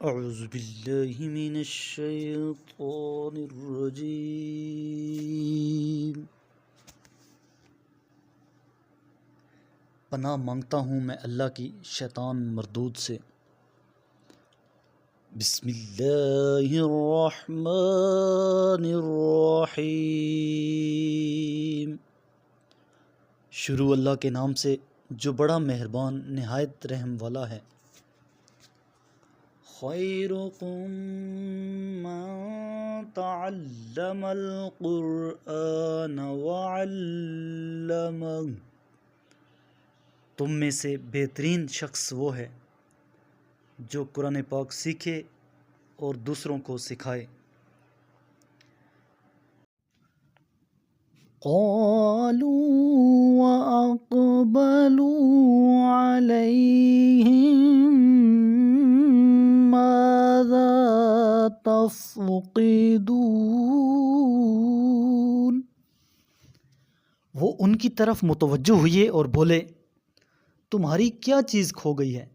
اعوذ باللہ من الشیطان الرجیم۔ پناہ مانگتا ہوں میں اللہ کی شیطان مردود سے۔ بسم اللہ الرحمن الرحیم۔ شروع اللہ کے نام سے جو بڑا مہربان نہایت رحم والا ہے۔ خیرکم من تعلم القرآن وعلمہ، تم میں سے بہترین شخص وہ ہے جو قرآن پاک سیکھے اور دوسروں کو سکھائے۔ قالوا وأقبلوا عليهم ماذا تفقدون، وہ ان کی طرف متوجہ ہوئے اور بولے تمہاری کیا چیز کھو گئی ہے؟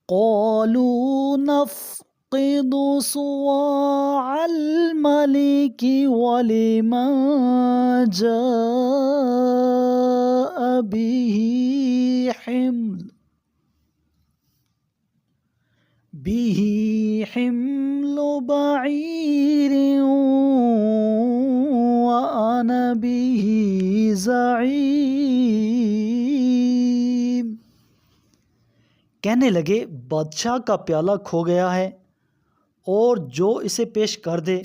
قالوا نفقد صواع الملك ولمن جاء به حمل بعير وأنا به زعيم، کہنے لگے بادشاہ کا پیالہ کھو گیا ہے اور جو اسے پیش کر دے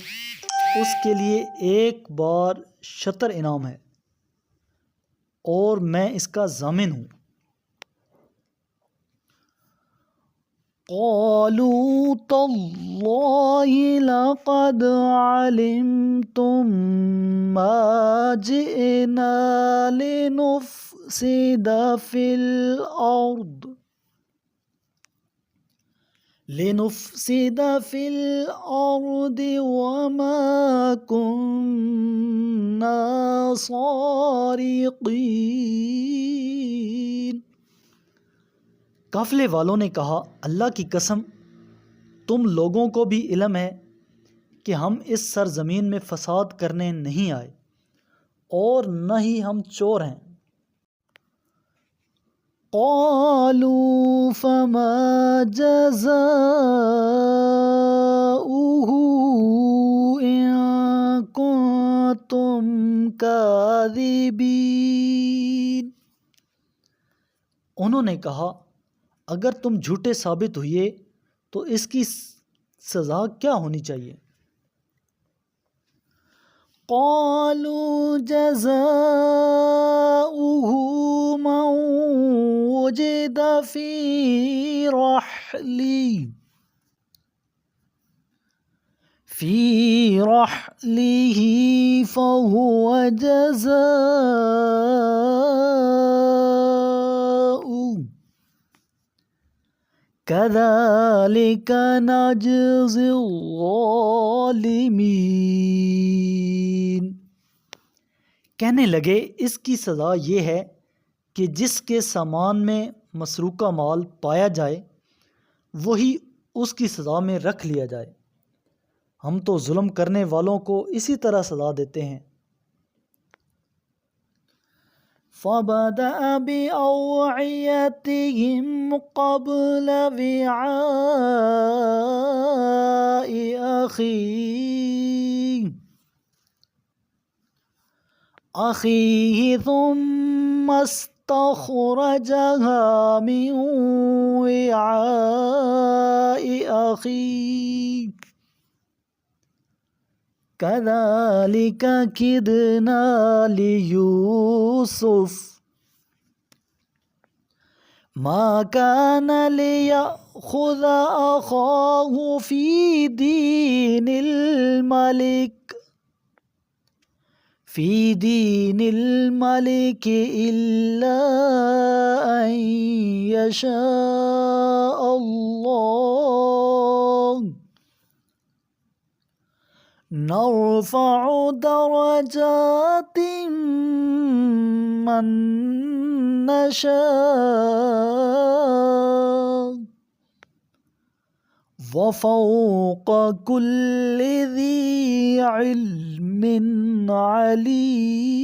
اس کے لیے ایک بار شطر انعام ہے اور میں اس کا ضامن ہوں۔ قالوا تاللہ لقد علمتم ما جئنا لنفسد في الأرض وما كنا سارقين، قافلے والوں نے کہا اللہ کی قسم تم لوگوں کو بھی علم ہے کہ ہم اس سرزمین میں فساد کرنے نہیں آئے اور نہ ہی ہم چور ہیں۔ قالوا فما جزاؤه إن كنتم كاذبين، انہوں نے کہا اگر تم جھوٹے ثابت ہوئے تو اس کی سزا کیا ہونی چاہیے؟ قالوا جزاؤه من وجد في رحله فهو جزاؤه كذلك نجزي الظالمين، کہنے لگے اس کی سزا یہ ہے کہ جس کے سامان میں مسروقہ مال پایا جائے وہی اس کی سزا میں رکھ لیا جائے، ہم تو ظلم کرنے والوں کو اسی طرح سزا دیتے ہیں۔ فَبَدَأَ بِأَوْعِيَتِهِمْ قَبْلَ وِعَاءِ أَخِيهِ ثُمَّ اسْتَخْرَجَهَا مِنْ وِعَاءِ أَخِيهِ كَذَلِكَ كِدْنَا لِيُوسُفَ مَا كَانَ لِيَأْخُذَ أَخَاهُ فِي دِينِ الْمَلِكِ إِلَّا أَن يَشَاءَ اللَّهُ نرفع درجات من نشاء وفوق كل ذي علم علیم۔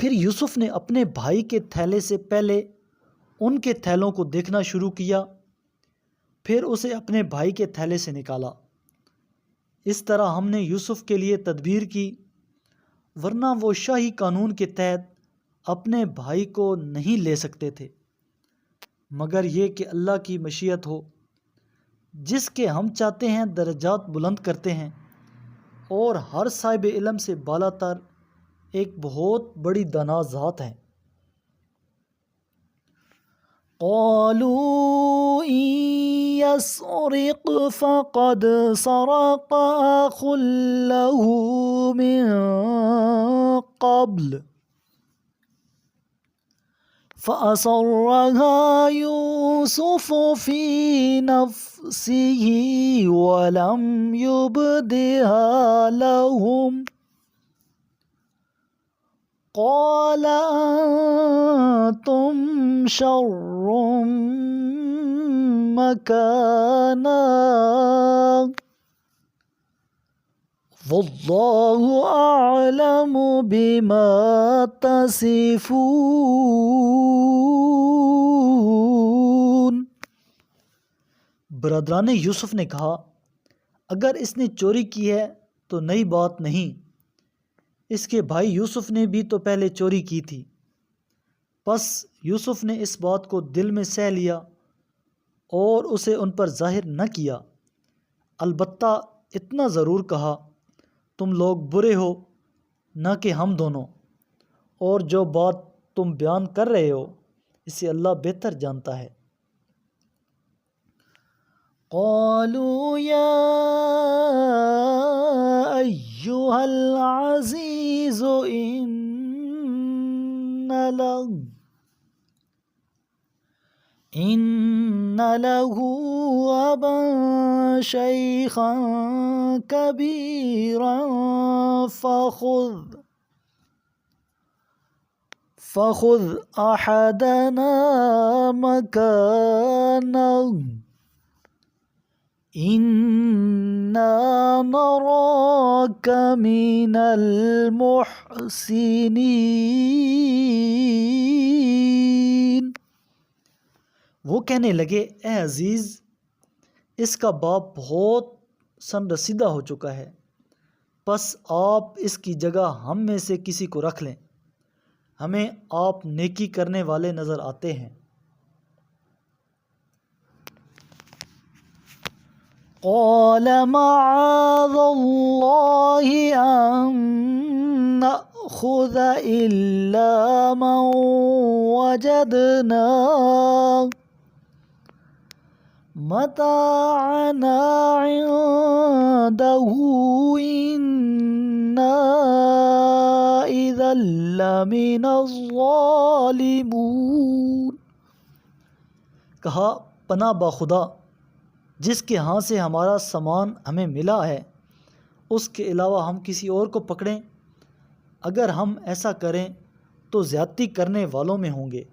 پھر یوسف نے اپنے بھائی کے تھیلے سے پہلے ان کے تھیلوں کو دیکھنا شروع کیا، پھر اسے اپنے بھائی کے تھیلے سے نکالا۔ اس طرح ہم نے یوسف کے لیے تدبیر کی، ورنہ وہ شاہی قانون کے تحت اپنے بھائی کو نہیں لے سکتے تھے، مگر یہ کہ اللہ کی مشیت ہو، جس کے ہم چاہتے ہیں درجات بلند کرتے ہیں، اور ہر صاحب علم سے بالا تر ایک بہت بڑی دانا ذات ہے۔ قالوا إن يسرق فقد سرق أخ له من قبل فأسرها يوسف في نفسه ولم يبدها لهم قال أنتم شر مكانا والله أعلم بما تصفون۔ برادران یوسف نے کہا، اگر اس نے چوری کی ہے تو نئی بات نہیں، اس کے بھائی یوسف نے بھی تو پہلے چوری کی تھی۔ پس یوسف نے اس بات کو دل میں سہ لیا اور اسے ان پر ظاہر نہ کیا، البتہ اتنا ضرور کہا، تم لوگ برے ہو نہ کہ ہم دونوں، اور جو بات تم بیان کر رہے ہو اسے اللہ بہتر جانتا ہے۔ قالوا يا أيها العزيز إن له أبا شيخا كبيرا فخذ أحدنا مكانه إنا نراك من المحسنين۔ وہ کہنے لگے، اے عزیز، اس کا باپ بہت سن رسیدہ ہو چکا ہے، پس آپ اس کی جگہ ہم میں سے کسی کو رکھ لیں، ہمیں آپ نیکی کرنے والے نظر آتے ہیں۔ قال معاذ اللہ ان نأخذ الا من وجدنا متاعنا عنده إنا إذا لمن الظالمون۔ کہا، پناہ باخدا جس کے ہاں سے ہمارا سامان ہمیں ملا ہے، اس کے علاوہ ہم کسی اور کو پکڑیں، اگر ہم ایسا کریں تو زیادتی کرنے والوں میں ہوں گے۔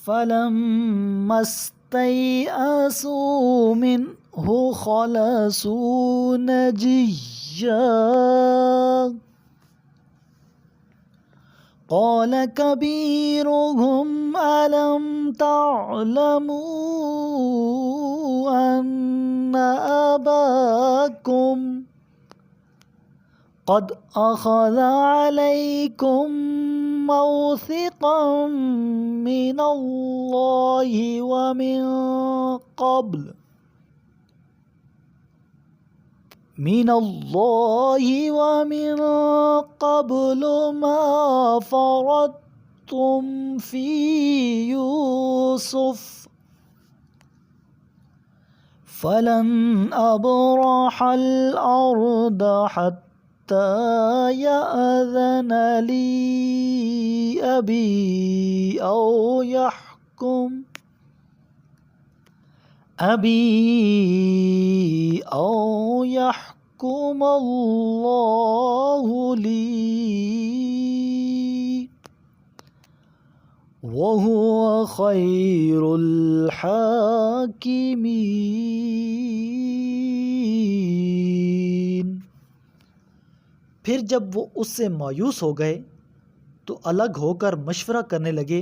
فَلَمَّا اسْتَيْأَسُوا مِنْهُ خَلَصُوا نَجِيًّا قال كبيرهم ألم تعلموا أن أباكم قد أخذ عليكم موثقا من الله ومن قبل ما فرضتم في يوسف فلن أبرح الأرض حتى يأذن لي أبي أو يحكم الله لي وَهُوَ خَيْرُ الْحَاكِمِينَ۔ پھر جب وہ اس سے مایوس ہو گئے تو الگ ہو کر مشورہ کرنے لگے۔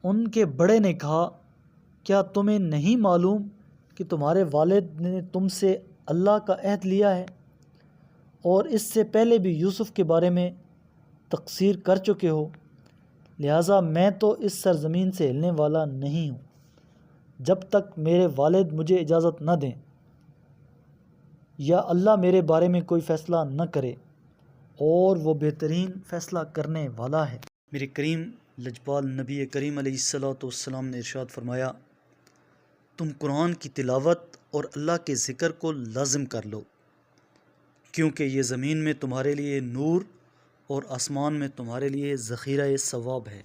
ان کے بڑے نے کہا، کیا تمہیں نہیں معلوم کہ تمہارے والد نے تم سے اللہ کا عہد لیا ہے اور اس سے پہلے بھی یوسف کے بارے میں تقصیر کر چکے ہو؟ لہٰذا میں تو اس سرزمین سے ہلنے والا نہیں ہوں جب تک میرے والد مجھے اجازت نہ دیں یا اللہ میرے بارے میں کوئی فیصلہ نہ کرے، اور وہ بہترین فیصلہ کرنے والا ہے۔ میرے کریم لجپال نبی کریم علیہ السلام نے ارشاد فرمایا، تم قرآن کی تلاوت اور اللہ کے ذکر کو لازم کر لو، کیونکہ یہ زمین میں تمہارے لیے نور اور آسمان میں تمہارے لیے ذخیرہ ثواب ہے۔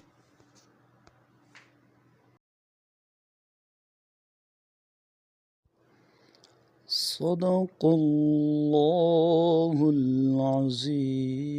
صدق اللہ العظیم۔